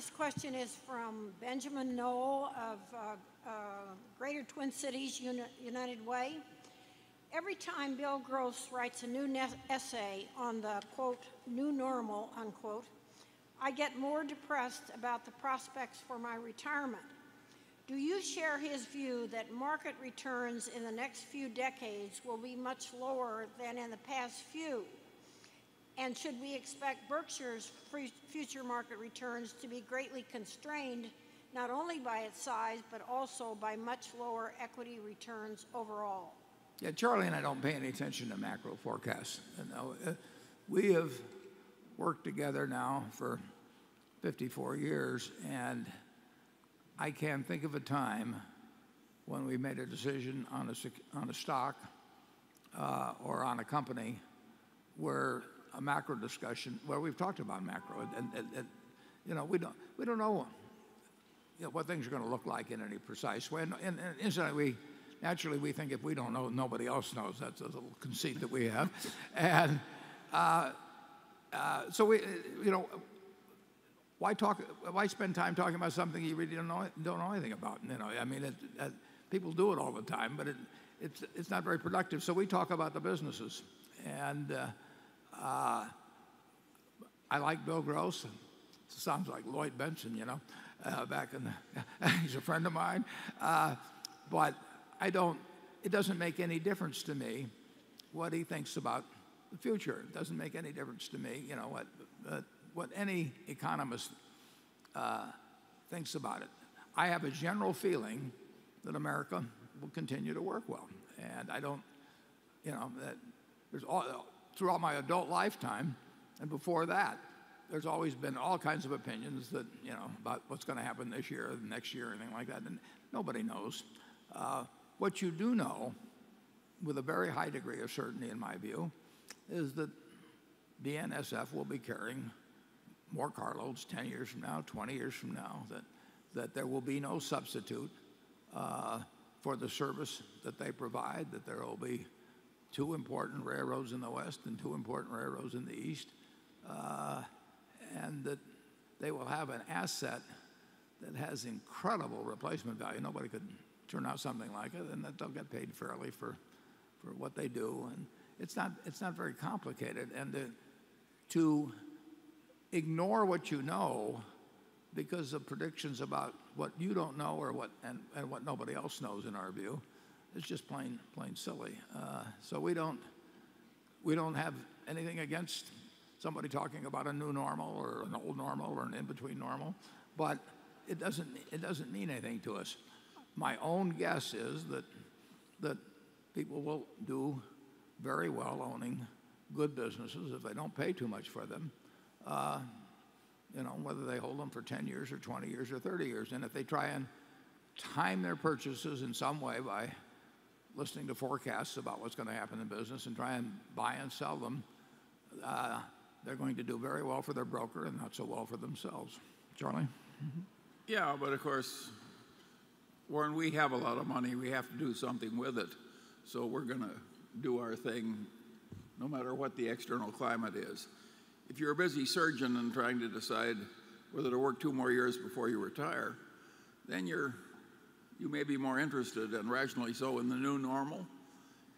This question is from Benjamin Knoll of Greater Twin Cities United Way. Every time Bill Gross writes a new essay on the, quote, new normal, unquote, I get more depressed about the prospects for my retirement. Do you share his view that market returns in the next few decades will be much lower than in the past few? And should we expect Berkshire's future market returns to be greatly constrained, not only by its size, but also by much lower equity returns overall? Yeah, Charlie and I don't pay any attention to macro forecasts. We have worked together now for 54 years, and I can't think of a time when we made a decision on a stock or on a company where a macro discussion, where we've talked about macro, and we don't know, what things are going to look like in any precise way. And incidentally, naturally we think if we don't know, nobody else knows. That's a little conceit that we have, and so why spend time talking about something you really don't know anything about? People do it all the time, but it's not very productive. So we talk about the businesses, and I like Bill Gross. It sounds like Lloyd Benson, back in he's a friend of mine. But it doesn't make any difference to me what he thinks about the future. It doesn't make any difference to me, what any economist thinks about it. I have a general feeling that America will continue to work well. And I don't, that there's throughout my adult lifetime and before that, there's always been all kinds of opinions that, about what's going to happen this year or next year or anything like that. And nobody knows. What you do know with a very high degree of certainty, in my view, is that BNSF will be carrying more carloads 10 years from now, 20 years from now, that there will be no substitute for the service that they provide, that there will be two important railroads in the West and two important railroads in the East, and that they will have an asset that has incredible replacement value. Nobody could turn out something like it, and that they'll get paid fairly for what they do. And it's not very complicated. And to ignore what you know because of predictions about what you don't know or and what nobody else knows, in our view, is just plain silly. So we don't have anything against somebody talking about a new normal or an old normal or an in-between normal, but it doesn't mean anything to us. My own guess is that people will do very well owning good businesses if they don't pay too much for them, whether they hold them for 10 years or 20 years or 30 years. And if they try and time their purchases in some way by listening to forecasts about what's going to happen in business and try and buy and sell them, they're going to do very well for their broker and not so well for themselves. Charlie? Mm-hmm. Yeah, but of course, Warren, we have a lot of money. We have to do something with it. So we're going to do our thing no matter what the external climate is. If you're a busy surgeon and trying to decide whether to work 2 more years before you retire, then you may be more interested, and rationally so, in the new normal.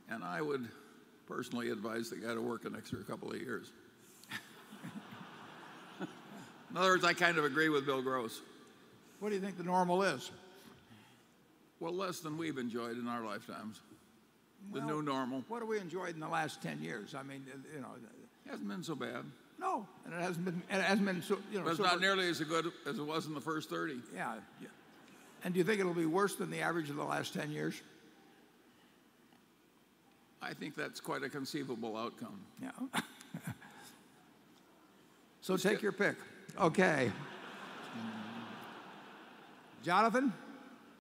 And I would personally advise the guy to work an extra couple of years. In other words, I kind of agree with Bill Gross. What do you think the normal is? Well, less than we've enjoyed in our lifetimes. The new normal. What have we enjoyed in the last 10 years? I mean, it hasn't been so bad. No, and it hasn't been so. But it's not nearly as good as it was in the first 30. Yeah. And do you think it'll be worse than the average of the last 10 years? I think that's quite a conceivable outcome. Yeah. So take your pick. Okay. Jonathan?